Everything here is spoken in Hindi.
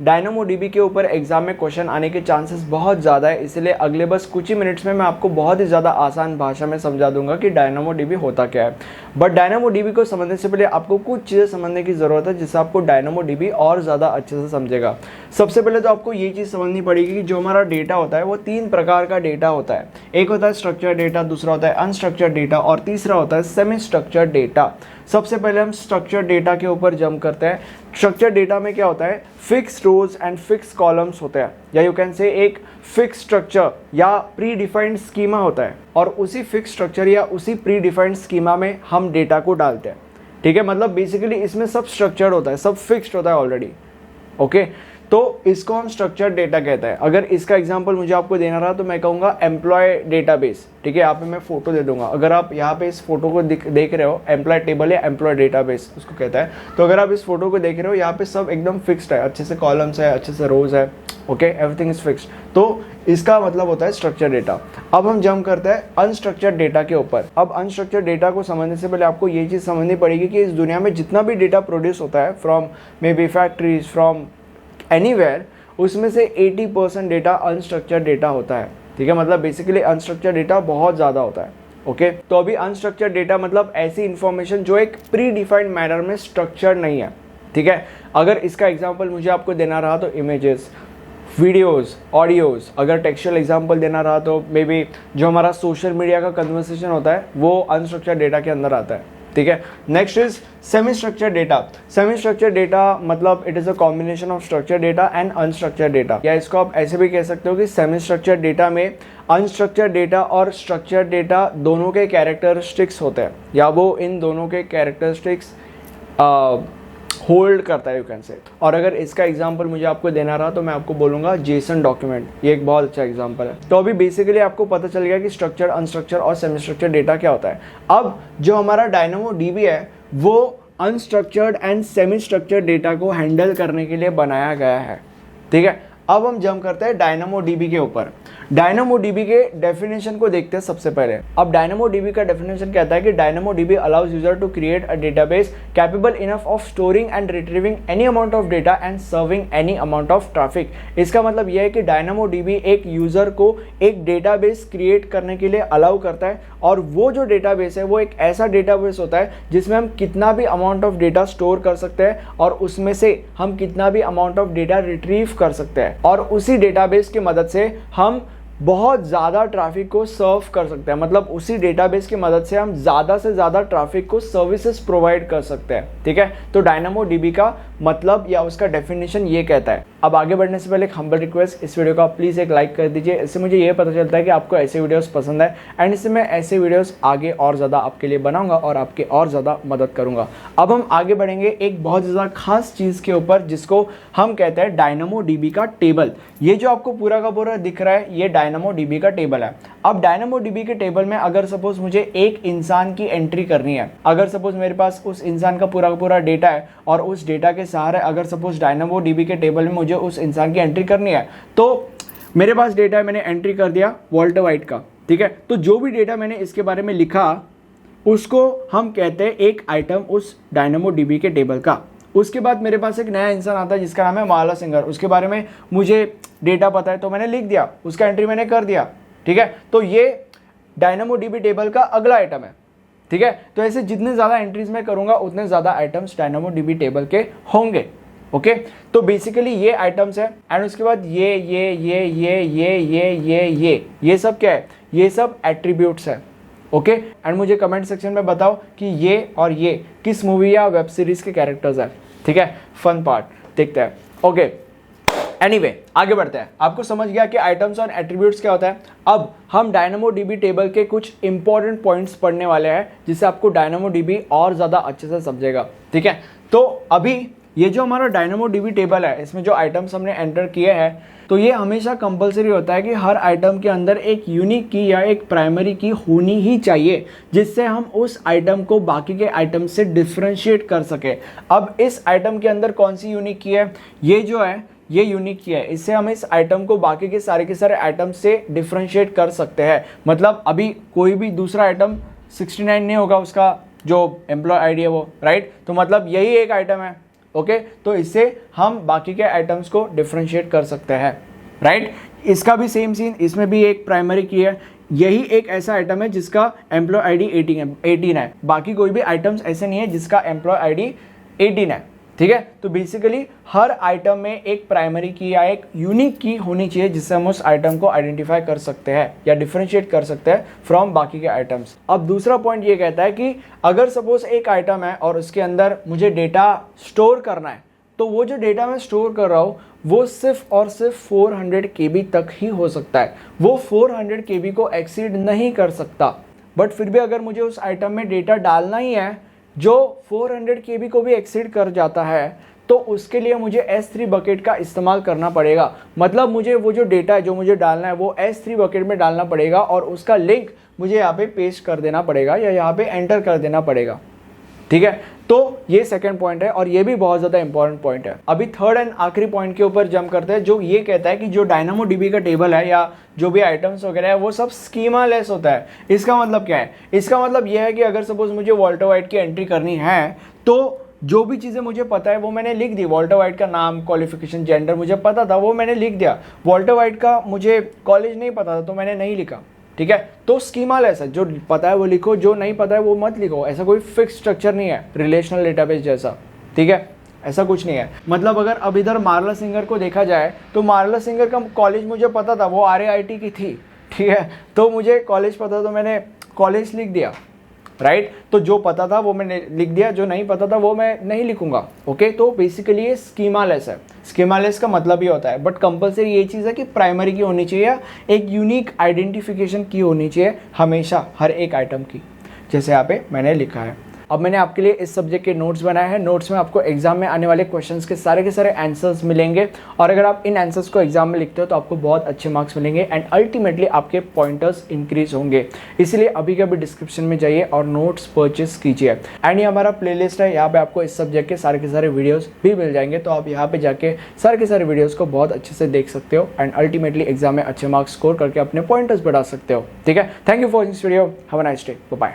DynamoDB के ऊपर एग्जाम में क्वेश्चन आने के चांसेस बहुत ज़्यादा है, इसलिए अगले बस कुछ ही मिनट्स में मैं आपको बहुत ही ज़्यादा आसान भाषा में समझा दूंगा कि DynamoDB होता क्या है। बट DynamoDB को समझने से पहले आपको कुछ चीज़ें समझने की ज़रूरत है जिससे आपको DynamoDB और ज़्यादा अच्छे से समझेगा। सबसे पहले तो आपको ये चीज़ समझनी पड़ेगी कि जो हमारा डेटा होता है वो 3 प्रकार का डेटा होता है। एक होता है स्ट्रक्चर्ड डेटा, दूसरा होता है अनस्ट्रक्चर्ड डेटा और तीसरा होता है सेमी स्ट्रक्चर्ड डेटा। सबसे पहले हम स्ट्रक्चर्ड डेटा के ऊपर जंप करते हैं। स्ट्रक्चर्ड डेटा में क्या होता है, fix rows and fix columns होते हैं, या यू कैन से एक फिक्स स्ट्रक्चर या प्री डिफाइंड स्कीमा होता है, और उसी फिक्स स्ट्रक्चर या उसी प्री डिफाइंड स्कीमा में हम डेटा को डालते हैं। ठीक है, मतलब बेसिकली इसमें सब स्ट्रक्चर्ड होता है, सब फिक्स्ड होता है ऑलरेडी। ओके, तो इसको हम स्ट्रक्चर्ड डेटा कहते हैं। अगर इसका एग्जांपल मुझे आपको देना रहा तो मैं कहूँगा एम्प्लॉय डेटाबेस। ठीक है, यहाँ पे मैं फोटो दे दूंगा। अगर आप यहाँ पे इस फोटो को देख रहे हो, एम्प्लॉय टेबल या एम्प्लॉय डेटाबेस उसको कहता है। तो अगर आप इस फोटो को देख रहे हो, यहाँ पे सब एकदम फिक्स्ड है, अच्छे से कॉलम्स है, अच्छे से रोज है। Okay, everything is fixed. तो इसका मतलब होता है स्ट्रक्चर्ड डेटा। अब हम जंप करते हैं अनस्ट्रक्चर्ड डेटा के ऊपर। अब अनस्ट्रक्चर्ड डेटा को समझने से पहले आपको ये चीज़ समझनी पड़ेगी कि इस दुनिया में जितना भी डेटा प्रोड्यूस होता है from may be factories, from anywhere, उसमें से 80% डेटा अनस्ट्रक्चर्ड डेटा होता है। ठीक है, मतलब बेसिकली अनस्ट्रक्चर्ड डेटा बहुत ज़्यादा होता है। ओके, तो अभी अनस्ट्रक्चर्ड डेटा मतलब ऐसी इंफॉर्मेशन जो एक प्री डिफाइंड मैनर में स्ट्रक्चर्ड नहीं है। ठीक है, अगर इसका एग्जांपल मुझे आपको देना रहा तो इमेजेस, वीडियोस, ऑडियोज। अगर टेक्सचुअल एग्जांपल देना रहा तो मे बी जो हमारा सोशल मीडिया का कन्वर्सेशन होता है वो अनस्ट्रक्चर्ड डेटा के अंदर आता है। ठीक है, next is semi structured data. Semi structured data मतलब it is a combination of structured data and unstructured data, या इसको आप ऐसे भी कह सकते हो कि सेमी स्ट्रक्चर्ड डेटा में अनस्ट्रक्चर्ड डेटा और स्ट्रक्चर्ड डेटा दोनों के कैरेक्टरिस्टिक्स होते हैं, या वो इन दोनों के कैरेक्टरिस्टिक्स होल्ड करता है, यू कैन से। और अगर इसका एग्जांपल मुझे आपको देना रहा तो मैं आपको बोलूँगा जेसन डॉक्यूमेंट। ये एक बहुत अच्छा एग्जांपल है। तो अभी बेसिकली आपको पता चल गया कि स्ट्रक्चर, अनस्ट्रक्चर और सेमी स्ट्रक्चर डेटा क्या होता है। अब जो हमारा DynamoDB है वो unstructured and semi structured data को हैंडल करने के लिए बनाया गया है। ठीक है, अब हम जंप करते हैं DynamoDB के ऊपर। DynamoDB के डेफिनेशन को देखते हैं सबसे पहले। अब DynamoDB का डेफिनेशन कहता है कि DynamoDB allows user to create a database capable enough of storing and retrieving any amount of data and serving any amount of traffic. इसका मतलब यह है कि DynamoDB एक यूजर को एक डेटाबेस क्रिएट करने के लिए अलाउ करता है, और वो जो डेटाबेस है वो एक ऐसा डेटाबेस होता है जिसमें हम कितना भी अमाउंट ऑफ डेटा स्टोर कर सकते हैं और उसमें से हम कितना भी अमाउंट ऑफ डेटा रिट्रीव कर सकते हैं, और उसी डेटाबेस की मदद से हम बहुत ज़्यादा ट्रैफिक को सर्व कर सकते हैं। मतलब उसी डेटाबेस की मदद से हम ज़्यादा से ज़्यादा ट्रैफिक को सर्विसेज प्रोवाइड कर सकते हैं। ठीक है, तो DynamoDB का मतलब या उसका डेफिनेशन ये कहता है। अब आगे बढ़ने से पहले एक हम्बल रिक्वेस्ट, इस वीडियो को आप प्लीज़ एक लाइक कर दीजिए। इससे मुझे ये पता चलता है कि आपको ऐसे वीडियोस पसंद है, एंड इससे मैं ऐसे वीडियोस आगे और ज़्यादा आपके लिए बनाऊंगा और आपकी और ज़्यादा मदद करूंगा। अब हम आगे बढ़ेंगे एक बहुत ज़्यादा खास चीज़ के ऊपर जिसको हम कहते हैं DynamoDB का टेबल। ये जो आपको पूरा का पूरा दिख रहा है ये DynamoDB का टेबल है। अब DynamoDB के टेबल में अगर सपोज मुझे एक इंसान की एंट्री करनी है, अगर सपोज मेरे पास उस इंसान का पूरा का पूरा डेटा है, और उस डेटा के सहारे अगर सपोज DynamoDB के टेबल में मुझे उस इंसान की एंट्री करनी है, तो मेरे पास डेटा है, मैंने एंट्री कर दिया वॉल्टर वाइट का। ठीक है, तो जो भी डेटा मैंने इसके बारे में लिखा उसको हम कहते हैं एक आइटम उस DynamoDB के टेबल का। उसके बाद मेरे पास एक नया इंसान आता है जिसका नाम है माला सिंगर। उसके बारे में मुझे डेटा पता है तो मैंने लिख दिया, उसका एंट्री मैंने कर दिया। ठीक है, तो ये DynamoDB टेबल का अगला आइटम है। ठीक है, तो ऐसे जितने ज़्यादा एंट्रीज मैं करूंगा उतने ज़्यादा आइटम्स DynamoDB टेबल के होंगे। ओके, तो बेसिकली ये आइटम्स है, एंड उसके बाद ये सब क्या है, ये सब एट्रीब्यूट्स है। ओके, एंड मुझे कमेंट सेक्शन में बताओ कि ये और ये किस मूवी या वेब सीरीज के कैरेक्टर्स हैं। ठीक है, फन पार्ट देखते हैं। ओके, एनीवे आगे बढ़ते हैं। आपको समझ गया कि आइटम्स और एट्रीब्यूट्स क्या होता है। अब हम DynamoDB टेबल के कुछ इंपॉर्टेंट पॉइंट्स पढ़ने वाले हैं जिससे आपको DynamoDB और ज़्यादा अच्छे से समझेगा। ठीक है, तो अभी ये जो हमारा DynamoDB टेबल है इसमें जो आइटम्स हमने एंटर किए हैं, तो ये हमेशा कंपलसरी होता है कि हर आइटम के अंदर एक यूनिक की या एक प्राइमरी की होनी ही चाहिए जिससे हम उस आइटम को बाकी के आइटम से डिफ्रेंशिएट कर सके। अब इस आइटम के अंदर कौन सी यूनिक की है, ये जो है ये यूनिक की है, इससे हम इस आइटम को बाकी के सारे आइटम से डिफ्रेंशिएट कर सकते हैं। मतलब अभी कोई भी दूसरा आइटम 69 नहीं होगा उसका जो एम्प्लॉय आईडी है वो, राइट। तो मतलब यही एक आइटम है ओके, तो इससे हम बाकी के आइटम्स को डिफ्रेंशिएट कर सकते हैं, राइट। इसका भी सेम सीन, इसमें भी एक प्राइमरी की है, यही एक ऐसा आइटम है जिसका एम्प्लॉय आईडी 18 है, बाकी कोई भी आइटम्स ऐसे नहीं है जिसका एम्प्लॉय आईडी 18 है, ठीक है। तो बेसिकली हर आइटम में एक प्राइमरी की या एक यूनिक की होनी चाहिए जिससे हम उस आइटम को आइडेंटिफाई कर सकते हैं या डिफरेंशिएट कर सकते हैं फ्रॉम बाकी के आइटम्स। अब दूसरा पॉइंट ये कहता है कि अगर सपोज एक आइटम है और उसके अंदर मुझे डेटा स्टोर करना है, तो वो जो डेटा मैं स्टोर कर रहा हूँ वो सिर्फ और सिर्फ 400 KB तक ही हो सकता है, वो 400 KB को एक्सीड नहीं कर सकता। बट फिर भी अगर मुझे उस आइटम में डेटा डालना ही है जो 400 KB को भी एक्सीड कर जाता है, तो उसके लिए मुझे S3 बकेट का इस्तेमाल करना पड़ेगा। मतलब मुझे वो जो डेटा है जो मुझे डालना है वो S3 बकेट में डालना पड़ेगा और उसका लिंक मुझे यहाँ पे पेस्ट कर देना पड़ेगा या यहाँ पे एंटर कर देना पड़ेगा, ठीक है। तो ये सेकंड पॉइंट है और ये भी बहुत ज़्यादा इंपॉर्टेंट पॉइंट है। अभी थर्ड एंड आखिरी पॉइंट के ऊपर जंप करते हैं, जो ये कहता है कि जो DynamoDB का टेबल है या जो भी आइटम्स वगैरह है वो सब स्कीमा लेस होता है। इसका मतलब क्या है? इसका मतलब ये है कि अगर सपोज मुझे वॉल्टर वाइट की एंट्री करनी है तो जो भी चीज़ें मुझे पता है वो मैंने लिख दी। वॉल्टर वाइट का नाम, क्वालिफिकेशन, जेंडर मुझे पता था, वो मैंने लिख दिया। वॉल्टर वाइट का मुझे कॉलेज नहीं पता था तो मैंने नहीं लिखा, ठीक है। तो स्कीमा लेस है, जो पता है वो लिखो, जो नहीं पता है वो मत लिखो। ऐसा कोई फिक्स स्ट्रक्चर नहीं है रिलेशनल डेटाबेस जैसा, ठीक है, ऐसा कुछ नहीं है। मतलब अगर अब इधर मार्ला सिंगर को देखा जाए तो मार्ला सिंगर का कॉलेज मुझे पता था, वो RAIT की थी, ठीक है। तो मुझे कॉलेज पता तो मैंने कॉलेज लिख दिया, राइट। तो जो पता था वो मैंने लिख दिया, जो नहीं पता था वो मैं नहीं लिखूंगा, ओके। तो बेसिकली ये स्कीमा लेस है। स्कीमा लेस का मतलब ही होता है, बट कंपलसरी ये चीज़ है कि प्राइमरी की होनी चाहिए या एक यूनिक आइडेंटिफिकेशन की होनी चाहिए हमेशा हर एक आइटम की, जैसे यहाँ पे मैंने लिखा है। अब मैंने आपके लिए इस सब्जेक्ट के नोट्स बनाए हैं। नोट्स में आपको एग्जाम में आने वाले क्वेश्चंस के सारे आंसर्स मिलेंगे और अगर आप इन आंसर्स को एग्जाम में लिखते हो तो आपको बहुत अच्छे मार्क्स मिलेंगे एंड अल्टीमेटली आपके पॉइंटर्स इंक्रीज होंगे। इसलिए अभी के अभी डिस्क्रिप्शन में जाइए और नोट्स परचेस कीजिए। एंड ये हमारा प्लेलिस्ट है, यहाँ पे आपको इस सब्जेक्ट के सारे वीडियोज़ भी मिल जाएंगे, तो आप यहाँ पे जाके सारे वीडियोज़ को बहुत अच्छे से देख सकते हो एंड अल्टीमेटली एग्जाम में अच्छे मार्क्स स्कोर करके अपने पॉइंटर्स बढ़ा सकते हो, ठीक है। Thank you for this video, have a nice day, bye.